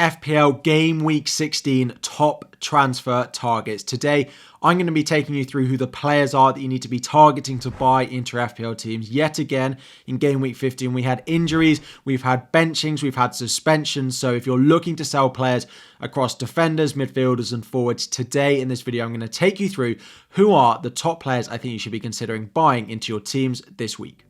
FPL Game Week 16 top transfer targets. Today, I'm going to be taking you through who the players are that you need to be targeting to buy into your FPL teams. Yet again, in Game Week 15, we had injuries, we've had benchings, we've had suspensions. So if you're looking to sell players across defenders, midfielders, and forwards, today in this video, I'm going to take you through who are the top players I think you should be considering buying into your teams this week.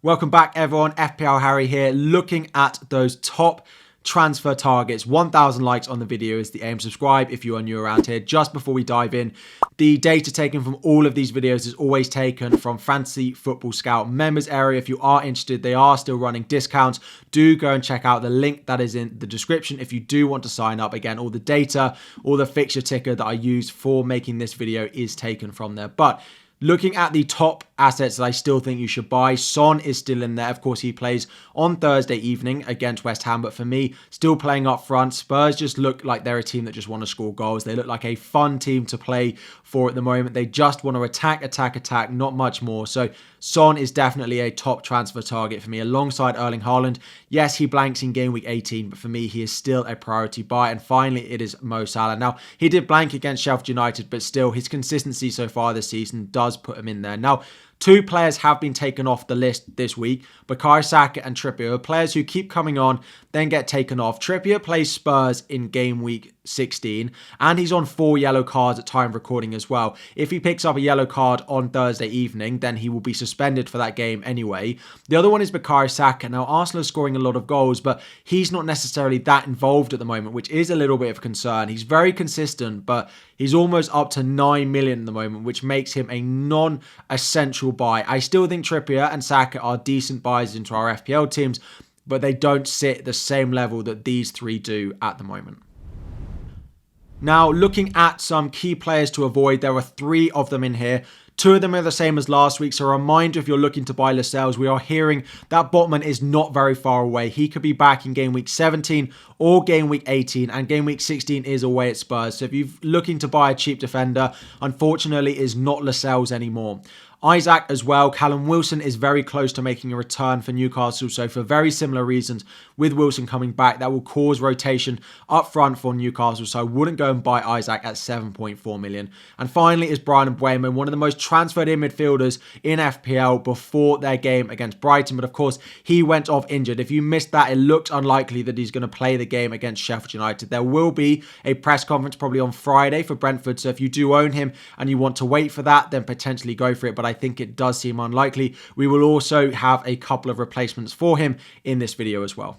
Welcome back everyone, FPL Harry here, looking at those top transfer targets. 1,000 likes on the video is the aim. Subscribe if you are new around here. Just before we dive in, the data taken from all of these videos is always taken from Fantasy Football Scout members area. If you are interested, they are still running discounts. Do go and check out the link that is in the description if you do want to sign up. Again, all the data, all the fixture ticker that I use for making this video is taken from there. But looking at the top assets that I still think you should buy, Son is still in there. Of course, he plays on Thursday evening against West Ham, but for me, still playing up front. Spurs just look like they're a team that just want to score goals. They look like a fun team to play for at the moment. They just want to attack, not much more. So Son is definitely a top transfer target for me alongside Erling Haaland. Yes, he blanks in game week 18, but for me, he is still a priority buy. And finally, it is Mo Salah. Now, he did blank against Sheffield United, but still, his consistency so far this season does put him in there. Now, two players have been taken off the list this week. Bukayo Saka and Trippier are players who keep coming on, then get taken off. Trippier plays Spurs in game week 16, and he's on 4 yellow cards at time of recording as well. If he picks up a yellow card on Thursday evening, then he will be suspended for that game anyway. The other one is Bukayo Saka. Now, Arsenal are scoring a lot of goals, but he's not necessarily that involved at the moment, which is a little bit of concern. He's very consistent, but he's almost up to 9 million at the moment, which makes him a non-essential buy. I still think Trippier and Saka are decent buys into our FPL teams, but they don't sit at the same level that these three do at the moment. Now, looking at some key players to avoid, there are 3 of them in here. 2 of them are the same as last week, so a reminder if you're looking to buy Lascelles, we are hearing that Botman is not very far away. He could be back in game week 17 or game week 18, and game week 16 is away at Spurs. So if you're looking to buy a cheap defender, unfortunately, is not Lascelles anymore. Isaac as well. Callum Wilson is very close to making a return for Newcastle, so for very similar reasons, with Wilson coming back, that will cause rotation up front for Newcastle, so I wouldn't go and buy Isaac at 7.4 million. And finally is Brian Mbeumo, one of the most transferred in midfielders in FPL before their game against Brighton, but of course, he went off injured. If you missed that, it looked unlikely that he's going to play the game against Sheffield United. There will be a press conference probably on Friday for Brentford, so if you do own him and you want to wait for that, then potentially go for it, but I think it does seem unlikely. We will also have a couple of replacements for him in this video as well.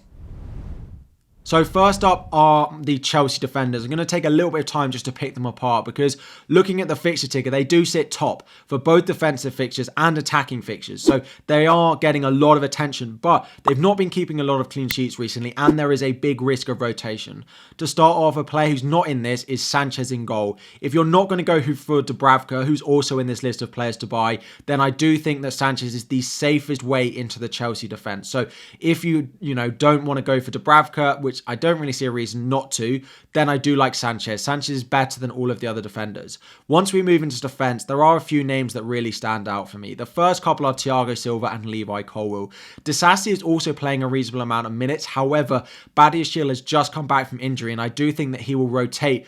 So first up are the Chelsea defenders. I'm going to take a little bit of time just to pick them apart because looking at the fixture ticker, they do sit top for both defensive fixtures and attacking fixtures. So they are getting a lot of attention, but they've not been keeping a lot of clean sheets recently, and there is a big risk of rotation. To start off, a player who's not in this is Sanchez in goal. If you're not going to go for Dubravka, who's also in this list of players to buy, then I do think that Sanchez is the safest way into the Chelsea defense. So if you don't want to go for Dubravka, which I don't really see a reason not to, then I do like Sanchez. Sanchez is better than all of the other defenders. Once we move into defense, there are a few names that really stand out for me. The first couple are Thiago Silva and Levi Colwill. Disasi is also playing a reasonable amount of minutes. However, Badiashile has just come back from injury, and I do think that he will rotate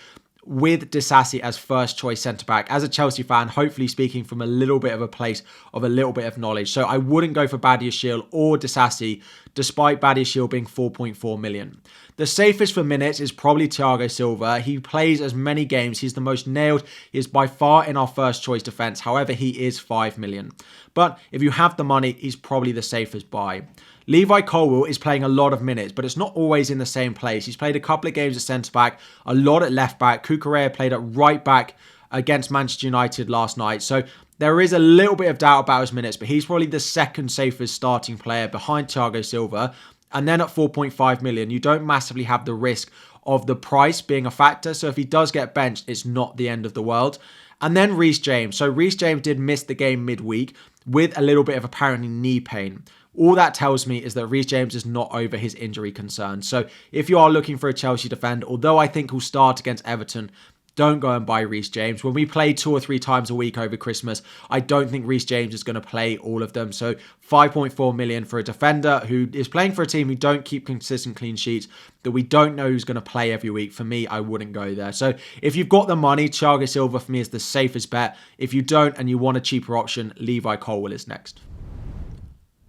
with Disasi as first choice centre-back. As a Chelsea fan, hopefully speaking from a little bit of a place of a little bit of knowledge. So I wouldn't go for Badiashile or Disasi, despite Badiashile being 4.4 million. The safest for minutes is probably Thiago Silva. He plays as many games. He's the most nailed. He is by far in our first choice defence. However, he is 5 million. But if you have the money, he's probably the safest buy. Levi Colwill is playing a lot of minutes, but it's not always in the same place. He's played a couple of games at centre-back, a lot at left-back. Cucurella played at right-back against Manchester United last night. So there is a little bit of doubt about his minutes, but he's probably the second safest starting player behind Thiago Silva. And then at 4.5 million, you don't massively have the risk of the price being a factor. So if he does get benched, it's not the end of the world. And then Reece James. So Reece James did miss the game midweek with a little bit of apparently knee pain. All that tells me is that Reece James is not over his injury concerns. So if you are looking for a Chelsea defender, although I think he'll start against Everton, don't go and buy Reece James. When we play 2 or 3 times a week over Christmas, I don't think Reece James is going to play all of them. So 5.4 million for a defender who is playing for a team who don't keep consistent clean sheets, that we don't know who's going to play every week. For me, I wouldn't go there. So if you've got the money, Thiago Silva for me is the safest bet. If you don't and you want a cheaper option, Levi Colwill is next.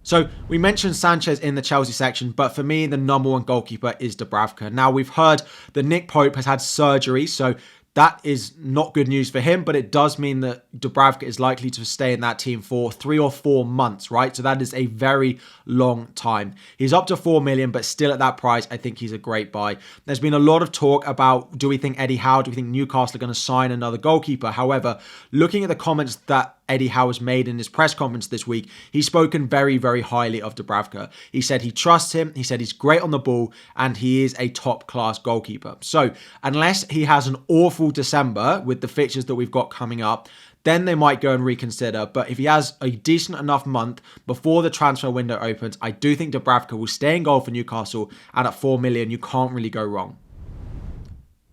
So we mentioned Sanchez in the Chelsea section, but for me, the number one goalkeeper is Dubravka. Now, we've heard that Nick Pope has had surgery, so that is not good news for him, but it does mean that Dubravka is likely to stay in that team for 3 or 4 months, right? So that is a very long time. He's up to 4 million, but still at that price, I think he's a great buy. There's been a lot of talk about, do we think Eddie Howe, do we think Newcastle are going to sign another goalkeeper? However, looking at the comments that Eddie Howe has made in his press conference this week, he's spoken very, very highly of Dubravka. He said he trusts him, he said he's great on the ball, and he is a top-class goalkeeper. So, unless he has an awful December with the fixtures that we've got coming up, then they might go and reconsider. But if he has a decent enough month before the transfer window opens, I do think Dubravka will stay in goal for Newcastle, and at 4 million, you can't really go wrong.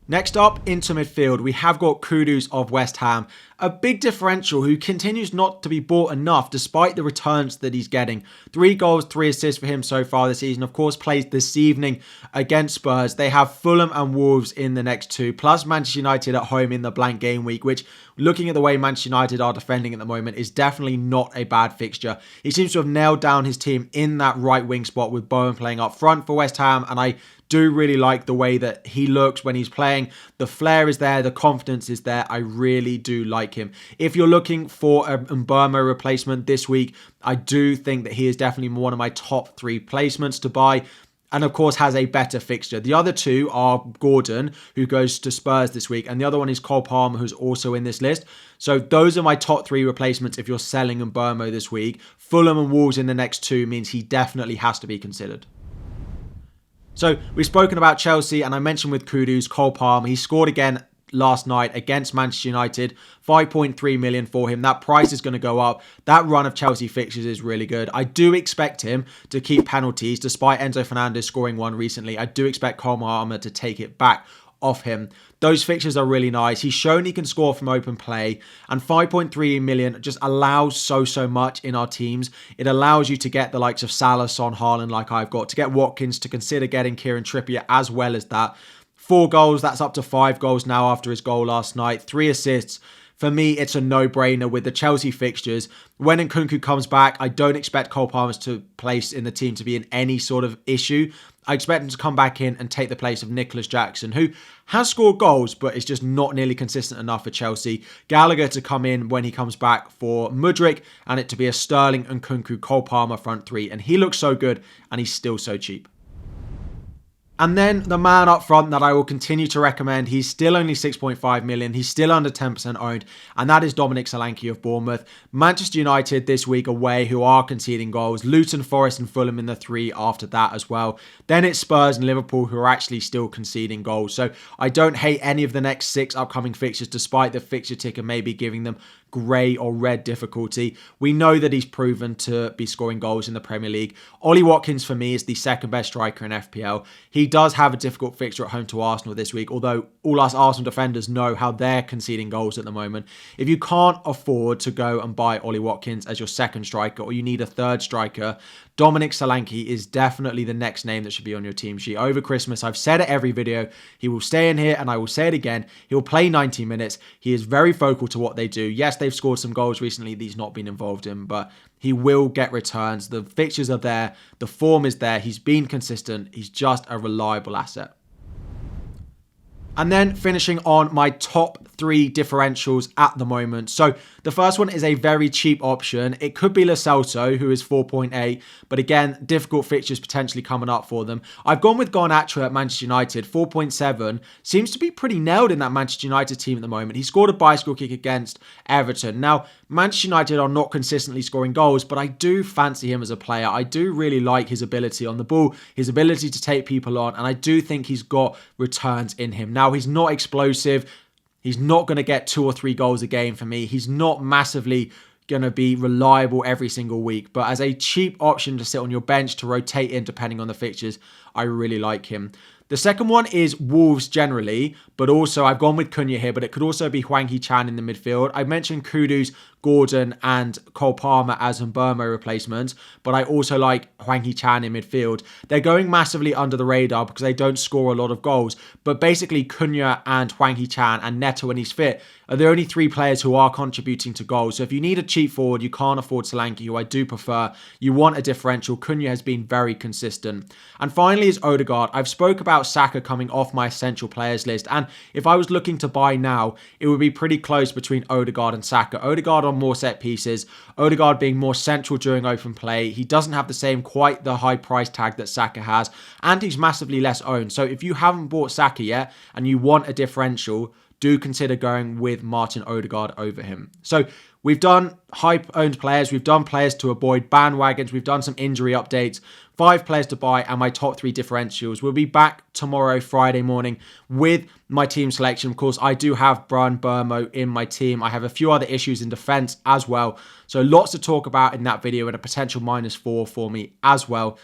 Next up, into midfield, we have got Kudus of West Ham, a big differential who continues not to be bought enough despite the returns that he's getting. 3 goals, 3 assists for him so far this season. Of course, plays this evening against Spurs. They have Fulham and Wolves in the next 2, plus Manchester United at home in the blank game week, which, looking at the way Manchester United are defending at the moment, is definitely not a bad fixture. He seems to have nailed down his team in that right wing spot with Bowen playing up front for West Ham, and I do really like the way that he looks when he's playing. The flair is there, the confidence is there. I really do like him. If you're looking for a Mbeumo replacement this week, I do think that he is definitely one of my top 3 placements to buy. And of course has a better fixture. The other 2 are Gordon, who goes to Spurs this week, and the other one is Cole Palmer, who's also in this list. So those are my top 3 replacements if you're selling Mbeumo this week. Fulham and Wolves in the next 2 means he definitely has to be considered. So we've spoken about Chelsea, and I mentioned with Kudus, Cole Palmer, he scored again last night against Manchester United. 5.3 million for him. That price is going to go up. That run of Chelsea fixtures is really good. I do expect him to keep penalties, despite Enzo Fernandez scoring one recently. I do expect Cole Palmer to take it back off him. Those fixtures are really nice. He's shown he can score from open play, and 5.3 million just allows so much in our teams. It allows you to get the likes of Salah, Son, Haaland like I've got, to get Watkins, to consider getting Kieran Trippier as well as that. 4 goals, that's up to 5 goals now after his goal last night. 3 assists. For me, it's a no-brainer with the Chelsea fixtures. When Nkunku comes back, I don't expect Cole Palmer's to place in the team to be in any sort of issue. I expect him to come back in and take the place of Nicholas Jackson, who has scored goals, but is just not nearly consistent enough for Chelsea. Gallagher to come in when he comes back for Mudryk, and it to be a Sterling, Nkunku, Cole Palmer front 3. And he looks so good, and he's still so cheap. And then the man up front that I will continue to recommend, he's still only 6.5 million. He's still under 10% owned, and that is Dominic Solanke of Bournemouth. Manchester United this week away, who are conceding goals. Luton, Forest and Fulham in the 3 after that as well. Then it's Spurs and Liverpool, who are actually still conceding goals. So I don't hate any of the next 6 upcoming fixtures, despite the fixture ticker maybe giving them grey or red difficulty. We know that he's proven to be scoring goals in the Premier League. Ollie Watkins for me is the second best striker in FPL. He does have a difficult fixture at home to Arsenal this week, although all us Arsenal defenders know how they're conceding goals at the moment. If you can't afford to go and buy Ollie Watkins as your second striker, or you need a third striker, Dominic Solanke is definitely the next name that should be on your team sheet. Over Christmas, I've said it every video, he will stay in here, and I will say it again. He will play 90 minutes. He is very vocal to what they do. Yes, they've scored some goals recently that he's not been involved in, but he will get returns. The fixtures are there. The form is there. He's been consistent. He's just a reliable asset. And then finishing on my top 3 differentials at the moment. So the first one is a very cheap option. It could be Lo Celso, who is 4.8, but again, difficult fixtures potentially coming up for them. I've gone with Garnacho at Manchester United, 4.7. Seems to be pretty nailed in that Manchester United team at the moment. He scored a bicycle kick against Everton. Now, Manchester United are not consistently scoring goals, but I do fancy him as a player. I do really like his ability on the ball, his ability to take people on, and I do think he's got returns in him. Now, he's not explosive. He's not going to get 2 or 3 goals a game for me. He's not massively going to be reliable every single week. But as a cheap option to sit on your bench to rotate in depending on the fixtures, I really like him. The second one is Wolves generally, but also I've gone with Cunha here, but it could also be Hwang Hee-chan in the midfield. I mentioned Kudus, Gordon and Cole Palmer as Mbeumo replacements, but I also like Hwang Hee-chan in midfield. They're going massively under the radar because they don't score a lot of goals, but basically Cunha and Hwang Hee-chan and Neto when he's fit are the only three players who are contributing to goals. So if you need a cheap forward, you can't afford Solanke, who I do prefer. You want a differential. Cunha has been very consistent. And finally is Odegaard. I've spoke about Saka coming off my essential players list, and if I was looking to buy now, it would be pretty close between Odegaard and Saka. Odegaard on more set pieces, Odegaard being more central during open play. He doesn't have quite the high price tag that Saka has, and he's massively less owned. So if you haven't bought Saka yet and you want a differential, do consider going with Martin Odegaard over him. So we've done hype-owned players. We've done players to avoid, bandwagons. We've done some injury updates, 5 players to buy, and my top 3 differentials. We'll be back tomorrow, Friday morning, with my team selection. Of course, I do have Mbeumo in my team. I have a few other issues in defense as well. So lots to talk about in that video and a potential -4 for me as well.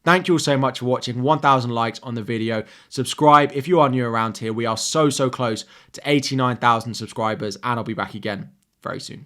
Thank you all so much for watching. 1,000 likes on the video. Subscribe if you are new around here. We are so close to 89,000 subscribers, and I'll be back again very soon.